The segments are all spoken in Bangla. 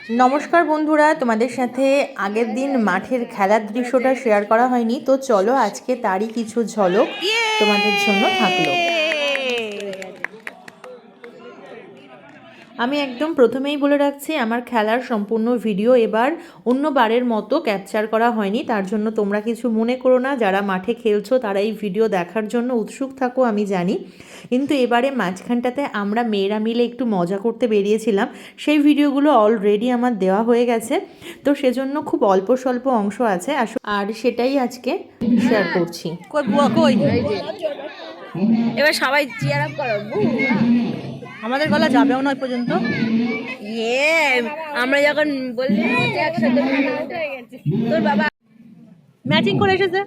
নমস্কার বন্ধুরা, তোমাদের সাথে আগের দিন মাঠের খেলার দৃশ্যটা শেয়ার করা হয়নি, তো চলো আজকে তারই কিছু ঝলক তোমাদের জন্য থাকলো। আমি একদম প্রথমেই বলে রাখছি, আমার খেলার সম্পূর্ণ ভিডিও এবার অন্যবারের মতো ক্যাপচার করা হয়নি, তার জন্য তোমরা কিছু মনে করো না। যারা মাঠে খেলছো তারা এই ভিডিও দেখার জন্য উৎসুক থাকো আমি জানি, কিন্তু এবারে মাঝখানটাতে আমরা মেয়েরা মিলে একটু মজা করতে বেরিয়েছিলাম, সেই ভিডিওগুলো অলরেডি আমার দেওয়া হয়ে গেছে, তো সেজন্য খুব অল্প স্বল্প অংশ আছে আর সেটাই আজকে শেয়ার করছি। এবার সবাই চিয়ার আপ করো। আমাদের গলা যাবেও না পর্যন্ত। আমরা যখন বললি একসাথে তোর বাবা ম্যাচিং করে এসেছে।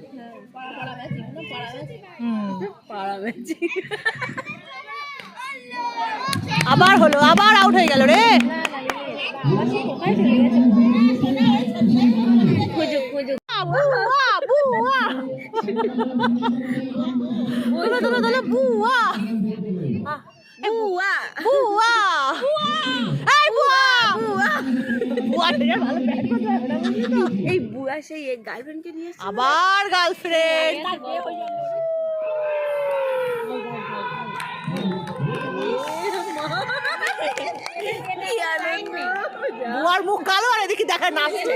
আবার হলো, আবার আউট হয়ে গেল রে। এই বুয়া সেই গার্লফ্রেন্ডকে নিয়ে আবার গার্লফ্রেন্ড। বুয়ার মুখ কালো আর এদিকে দেখা নাচছে।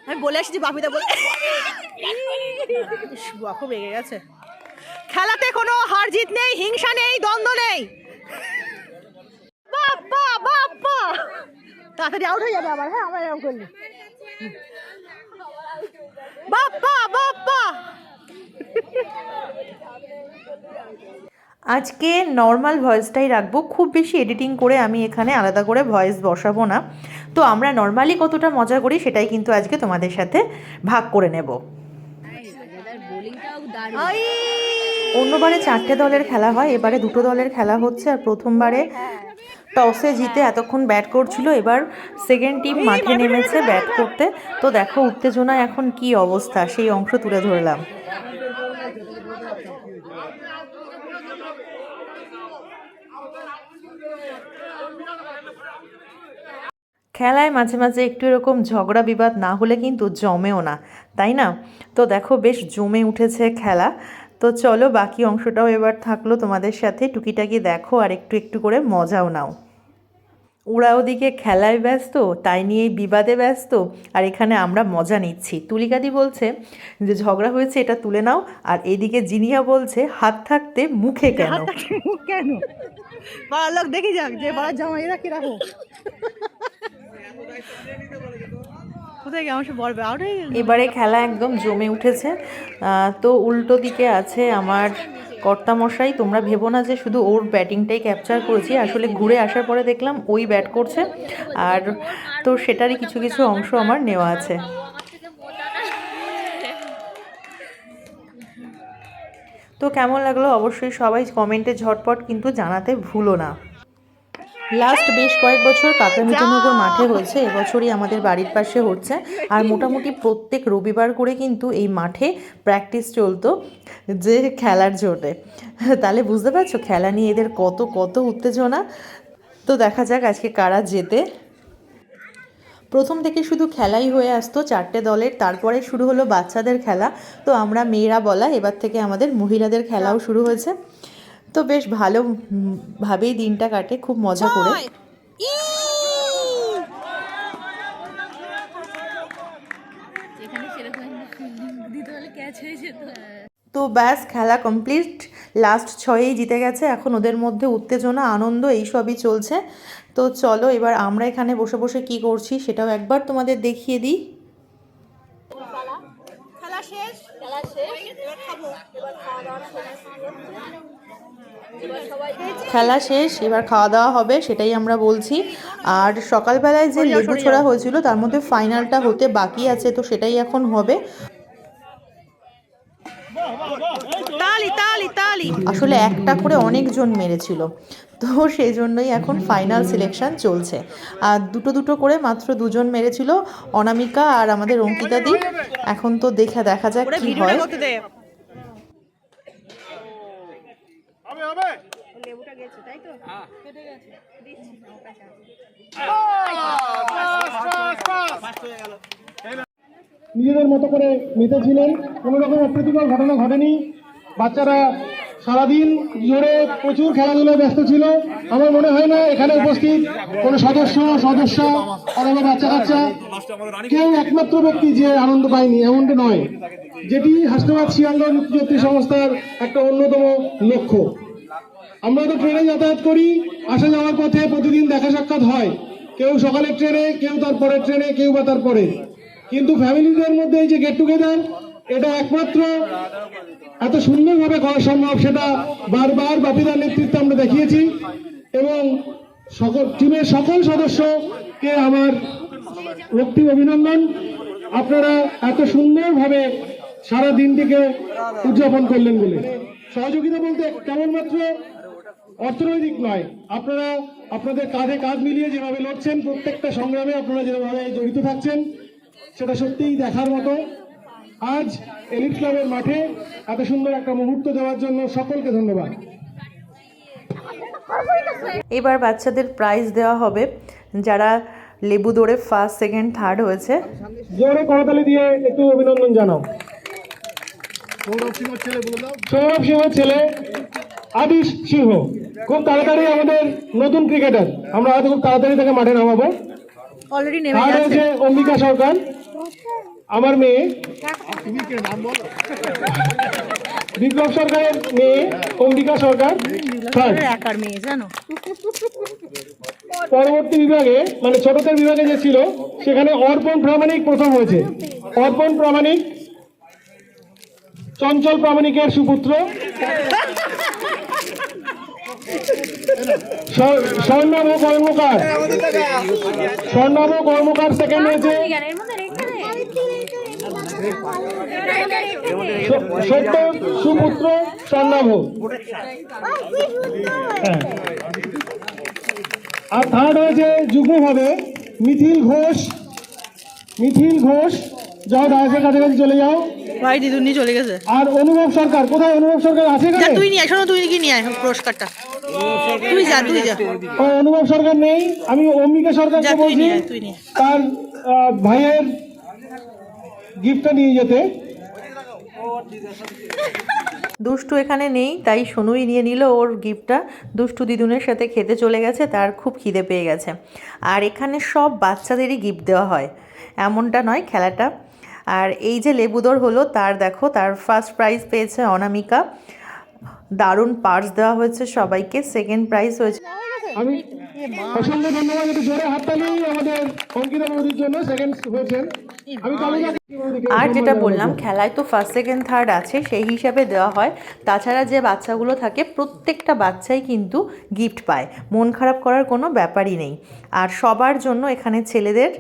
আমি বলে আসছি বাপিদা বলে, বুয়া খুব রেগে গেছে। খেলাতে কোনো হার জিত নেই, হিংসা নেই, দ্বন্দ্ব নেই। বাপ্পা বাপ্পা তাড়াতাড়ি আউট হয়ে যাবে আবার। হ্যাঁ, আমরা এরকম করলি বাপ্পা বাপ্পা। আজকে নর্মাল ভয়েসটাই রাখবো, খুব বেশি এডিটিং করে আমি এখানে আলাদা করে ভয়েস বসাবো না। তো আমরা নর্মালি কতটা মজা করি সেটাই কিন্তু আজকে তোমাদের সাথে ভাগ করে নেব। অন্যবারে 4টে দলের খেলা হয়, এবারে 2টো দলের খেলা হচ্ছে। আর প্রথমবারে টসে জিতে এতক্ষণ ব্যাট করছিল, এবার সেকেন্ড টিম মাঠে নেমেছে ব্যাট করতে। তো দেখো উত্তেজনা এখন কি অবস্থা, সেই অংশ তুলে ধরলাম। খেলায় মাঝে মাঝে একটু এরকম ঝগড়া বিবাদ না হলে কিন্তু জমেও না, তাই না? তো দেখো বেশ জমে উঠেছে খেলা। তো চলো বাকি অংশটাও এবার থাকলো তোমাদের সাথে, টুকিটাকি দেখো আর একটু একটু করে মজাও নাও। ওরা ওদিকে খেলায় ব্যস্ত, তাই নিয়েই বিবাদে ব্যস্ত, আর এখানে আমরা মজা নিচ্ছি। তুলিকাদি বলছে যে ঝগড়া হয়েছে এটা তুলে নাও, আর এদিকে জিনিয়া বলছে হাত থাকতে মুখে কেন। কেন পাড়ার লোক দেখি যাক যে পাড়ার জামাইরা কিরকম। এবারে খেলা একদম জমে উঠেছে। তো উল্টো দিকে আছে আমার কর্তামশাই। তোমরা ভেবো না যে শুধু ওর ব্যাটিংটাই ক্যাপচার করেছি, আসলে ঘুরে আসার পরে দেখলাম ওই ব্যাট করছে, আর তো সেটারই কিছু কিছু অংশ আমার নেওয়া আছে। তো কেমন লাগলো অবশ্যই সবাই কমেন্টে ঝটপট কিন্তু জানাতে ভুলো না। লাস্ট বেশ কয়েক বছর কাকরামিতানগর মাঠে হয়েছে, এবছরই আমাদের বাড়ির পাশে হচ্ছে। আর মোটামুটি প্রত্যেক রবিবার করে কিন্তু এই মাঠে প্র্যাকটিস চলতো যে খেলার জন্যে। তাহলে বুঝতে পারছো খেলা নিয়ে এদের কত কত উত্তেজনা। তো দেখা যাক আজকে কারা জেতে। প্রথম থেকে শুধু খেলাই হয়ে আসতো 4টে দলের, তারপরে শুরু হলো বাচ্চাদের খেলা। তো আমরা মেয়েরা বলা, এবার থেকে আমাদের মহিলাদের খেলাও শুরু হয়েছে। তো বেশ ভালোভাবেই দিনটা কাটে, খুব মজা করে। তো ব্যাস খেলা কমপ্লিট, লাস্ট 6এই জিতে গেছে। এখন ওদের মধ্যে উত্তেজনা আনন্দ এইসবই চলছে। তো চলো এবার আমরা এখানে বসে বসে কি করছি সেটাও একবার তোমাদের দেখিয়ে দিই। খেলা শেষ, এবার খাওয়া দাওয়া হবে, সেটাই আমরা বলছি। আর সকালবেলায় যে লেবু ছোড়া হয়েছিল তার মধ্যে ফাইনালটা হতে বাকি আছে, তো সেটাই এখন হবে। আসলে একটা করে অনেকজন মেরেছিল, তো সেই জন্যই এখন ফাইনাল সিলেকশন চলছে। আর দুটো দুটো করে মাত্র 2জন মেরেছিল, অনামিকা আর আমাদের অঙ্কিতা দি। এখন তো দেখা যাক কি হয়। লেবুটা গেছে তাই তো, কেটে গেছে, দিচ্ছি আমার কাছে আছে। নিজেদের মতো করে মেতেছিলেন, কোনো রকম অপ্রীতিকর ঘটনা ঘটেনি। বাচ্চারা সারাদিন জোরে প্রচুর খেলাধুলায় ব্যস্ত ছিল। আমার মনে হয় না এখানে উপস্থিত কোনো সদস্য অথবা বাচ্চা কাচ্চা কেউ একমাত্র ব্যক্তি যে আনন্দ পায়নি এমনটা নয়, যেটি হাসনাবাদ শিয়ালদহ মুক্তিযোদ্ধা সংস্থার একটা অন্যতম লক্ষ্য। আমরা তো ট্রেনে যাতায়াত করি, আসা যাওয়ার পথে প্রতিদিন দেখা সাক্ষাৎ হয়, কেউ সকালের ট্রেনে, কেউ তার পরের ট্রেনে, কেউ বা তার পরে। কিন্তু ফ্যামিলিদের মধ্যে এই যে গেট টুগেদার, এটা একমাত্র এত সুন্দরভাবে করা সম্ভব, সেটা বারবার বাপিদার নেতৃত্বে আমরা দেখিয়েছি। এবং টিমের সকল সদস্যকে আমার রক্তিম অভিনন্দন। আপনারা এত সুন্দরভাবে সারা দিনটিকে উদযাপন করলেন বলে। সহযোগিতা বলতে কেবলমাত্র অর্থনৈতিক নয়, আপনারা আপনাদের কাঁধে কাঁধ মিলিয়ে যেভাবে লড়ছেন, প্রত্যেকটা সংগ্রামে আপনারা যেভাবে জড়িত থাকছেন, সেটা সত্যিই দেখার মতো। আজ এলিট ক্লাবের মাঠে এত সুন্দর একটা মুহূর্ত দেওয়ার জন্য সকলকে ধন্যবাদ। এবার বাচ্চাদের প্রাইজ দেওয়া হবে যারা লেবু দৌড়ে ফার্স্ট, সেকেন্ড, থার্ড হয়েছে। জোরে করতালি দিয়ে একটু অভিনন্দন জানাও। সৌরভ সিংহের ছেলে আদিশ সিংহ, খুব তাড়াতাড়ি আমাদের নতুন ক্রিকেটার, আমরা হয়তো খুব তাড়াতাড়ি তাকে মাঠে নামাবো। অলরেডি নেমে আর গেছে। হচ্ছে অম্বিকা সরকার, আমার মেয়ে বিপ্লব সরকারের মেয়ে অম্বিকা সরকার থার্ড। একার মেয়ে জানো। পরবর্তী বিভাগে মানে ছোটদের বিভাগে যে ছিল সেখানে অর্পণ প্রামাণিক প্রথম হয়েছে। অর্পণ প্রামাণিক চঞ্চল প্রামাণিকের সুপুত্র। স্বর্ণাভ কর্মকার সেকেন্ড হয়েছে। সত্য সুপুত্র স্বর্ণাভ। হ্যাঁ, আর থার্ড হয়েছে যুগ্মভাবে মিথিল ঘোষ। যাও দাসের কাছাকাছি চলে যাও। ভাই দিদুনি চলে গেছে। আর অনুভব সরকার, কোথায় অনুভব সরকার আছে এখানে? তুই নিয়ে শোনো, তুই কি নিয়ে আয় পুরস্কারটা। তুই যা। ও অনুভব সরকার নেই, আমি অম্বিকা সরকারকে বলছি তার ভাইয়ের গিফটটা নিয়ে যেতে। দুষ্টু এখানে নেই, তাই সোনুই নিয়ে নিল ওর গিফটটা। দুষ্টু দিদুনের সাথে খেতে চলে গেছে, তার খুব খিদে পেয়ে গেছে। আর এখানে সব বাচ্চাদেরই গিফট দেওয়া হয়, এমনটা নয় খেলাটা। আর এই যে লেবুদর হলো, তার দেখো তার ফার্স্ট প্রাইজ পেয়েছে অনামিকা, দারুণ পার্স দেওয়া হয়েছে সবাইকে। সেকেন্ড প্রাইজ হয়েছে আমি অসংখ্য ধন্যবাদ, একটু জোরে হাততালি আমাদের অঙ্কিতা বৌদির জন্য, সেকেন্ড হয়েছেন। আমি আর যেটা বললাম, খেলায় তো ফার্স্ট, সেকেন্ড, থার্ড আছে, সেই হিসাবে দেওয়া হয়। তাছাড়া যে বাচ্চাগুলো থাকে প্রত্যেকটা বাচ্চাই কিন্তু গিফট পায়, মন খারাপ করার কোনো ব্যাপারই নেই। আর সবার জন্য এখানে ছেলেদের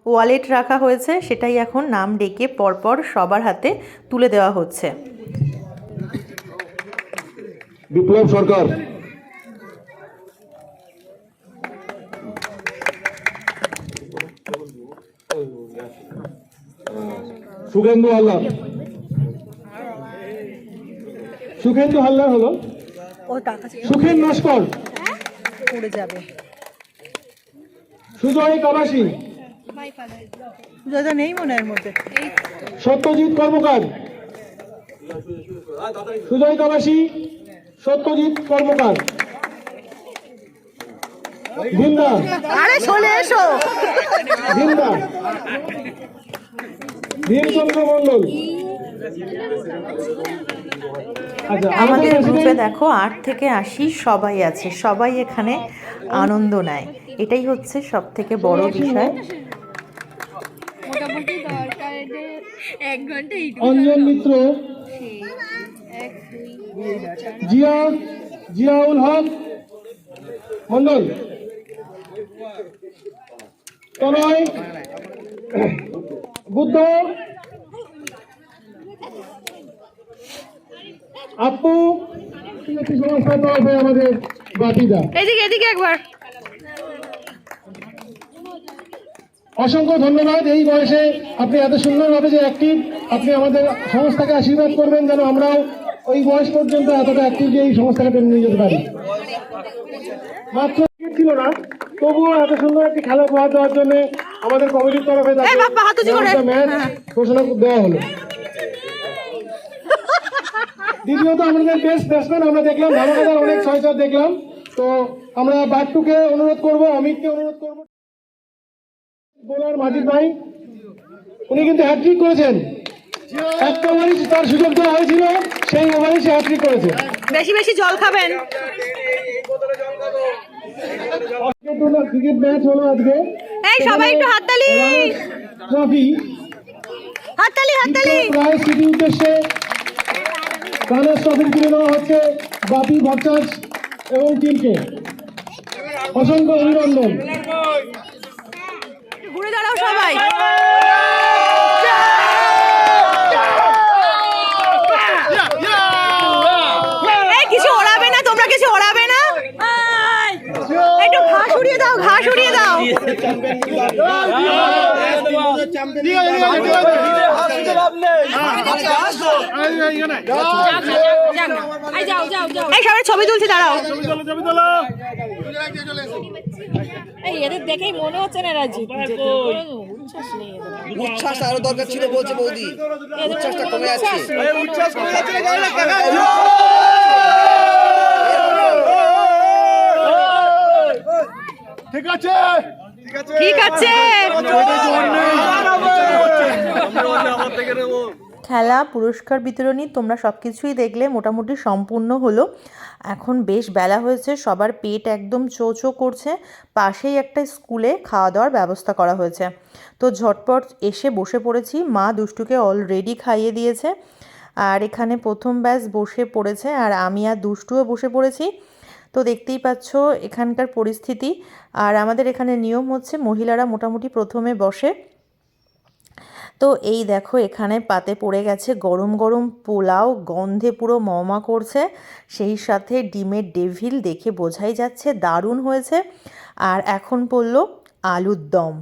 ওয়ালেট রাখা হয়েছে, সেটাই এখন নাম ডেকে পরপর সবার হাতে তুলে দেওয়া হচ্ছে। বিপ্লব সরকার, সুখেন্দু হালদার হলো সুখেন নস্কর, পড়ে যাবে। সুজয় কাবাসী, দাদা নেই মনে এর মধ্যে। সত্যজিৎ কর্মকার, সুজয় কাবাসী, সত্যজিৎ কর্মকার, ভিন্দা, আরে চলে এসো। ভিন্দা, ভীমচন্দ্র মন্ডল। আচ্ছা, আমাদের গ্রুপে দেখো 8 থেকে 80 সবাই আছে, সবাই এখানে আনন্দ নেয়, এটাই হচ্ছে সব থেকে বড় বিষয়। মোটামুটি দরকার 1 ঘন্টা অঞ্জন মিত্র, জিয়াউল হক মন্ডল, তনয়, বুদ্ধ, আপু, সংস্থার তরফে আমাদের বাপিদা। এদিকে একবার অসংখ্য ধন্যবাদ। এই বয়সে আপনি এত সুন্দরভাবে যে অ্যাক্টিভ, আপনি আমাদের সংস্থাকে আশীর্বাদ করবেন যেন আমরাও ওই বয়স পর্যন্ত এতটা অ্যাক্টিভ যে এই সংস্থাকে টেনে নিয়ে যেতে পারি। মাত্র ছিল না, তবুও এত সুন্দর একটি খেলা উপহার দেওয়ার জন্য আমাদের কমিটির তরফে তাকে ম্যাচ ঘোষণা দেওয়া হলো। দ্বিতীয়ত আমাদের বেস্ট ব্যাটসম্যান আমরা দেখলাম, ধামাকাদার অনেক 6-4 দেখলাম। তো আমরা বাট্টুকে অনুরোধ করব, অমিতকে অনুরোধ করব, বোলার মাজিদ ভাই, উনি কিন্তু হ্যাট্রিক করেছেন। একটা ওভারই তার সুযোগ দেওয়া হয়েছিল, সেই ওভারই সে হ্যাট্রিক করেছে। বেশি বেশি জল খাবেন। ক্রিকেট ম্যাচ হলো আজকে, এই সবাই একটু হাততালি, ট্রফি হাততালি, হাততালি। রায় স্মৃতি উদ্দেশ্যে রানার্স ট্রফি তুলে দেওয়া হচ্ছে বাপি ভট্টাচ এবং টিমকে অসংখ্য অভিনন্দন। ঘুরে দাঁড়াও সবাই। কিছু ওড়াবে না, তোমরা কিছু ওড়াবে না, একটু ঘাস উড়িয়ে দাও, ঘাস উড়িয়ে দাও। এই সবাই ছবি তুলছি, দাঁড়াও। এই এদের দেখেই মনে হচ্ছে না রাজি উচ্ছ্বাস নেই এদের। উচ্ছ্বাস আরো দরকার ছিল বলছে বৌদি, উচ্ছ্বাসটা কমে যাচ্ছে। ঠিক আছে, ঠিক আছে। খেলা, পুরস্কার বিতরণী তোমরা সব কিছুই দেখলে, মোটামুটি সম্পূর্ণ হলো। এখন বেশ বেলা হয়েছে, সবার পেট একদম চো করছে। পাশেই একটা স্কুলে খাওয়া দাওয়ার ব্যবস্থা করা হয়েছে, তো ঝটপট এসে বসে পড়েছি। মা দুষ্টুকে অলরেডি খাইয়ে দিয়েছে, আর এখানে প্রথম ব্যাচ বসে পড়েছে, আর আমি আর দুষ্টুও বসে পড়েছি। তো দেখতেই পাচ্ছ এখানকার পরিস্থিতি। আর আমাদের এখানে নিয়ম হচ্ছে মহিলারা মোটামুটি প্রথমে বসে। তো এই দেখো এখানে পাতে পড়ে গেছে গরম গরম পোলাও, গন্ধে পুরো মমা করছে, সেই সাথে ডিমের ডেভিল, দেখে বোঝাই যাচ্ছে দারুণ হয়েছে। আর এখন পড়লো আলুর দম।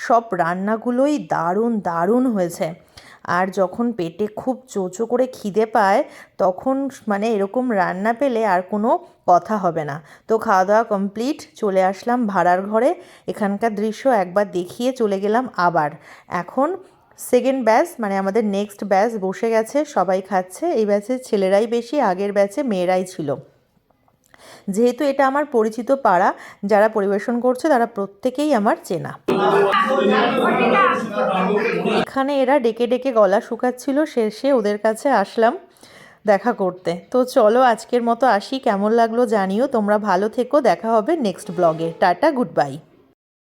সব রান্নাগুলোই দারুণ দারুণ হয়েছে। আর যখন পেটে খুব চোচো করে খিদে পায় তখন মানে এরকম রান্না পেলে আর কোনো কথা হবে না। তো খাওয়া দাওয়া কমপ্লিট, চলে আসলাম ভাড়ার ঘরে। এখানকার দৃশ্য একবার দেখিয়ে চলে গেলাম আবার। এখন সেকেন্ড ব্যাচ মানে আমাদের নেক্সট ব্যাচ বসে গেছে, সবাই খাচ্ছে। এই ব্যাচে ছেলেরাই বেশি, আগের ব্যাচে মেয়েরাই ছিল। যেহেতু এটা আমার পরিচিত পাড়া, যারা পরিবেশন করছে তারা প্রত্যেকেই আমার চেনা। এখানে এরা ডেকে ডেকে গলা শুকাচ্ছিল, শেষে ওদের কাছে আসলাম দেখা করতে। তো চলো আজকের মতো আসি, কেমন লাগলো জানিও। তোমরা ভালো থেকো, দেখা হবে নেক্সট ব্লগে। Tata, good bye.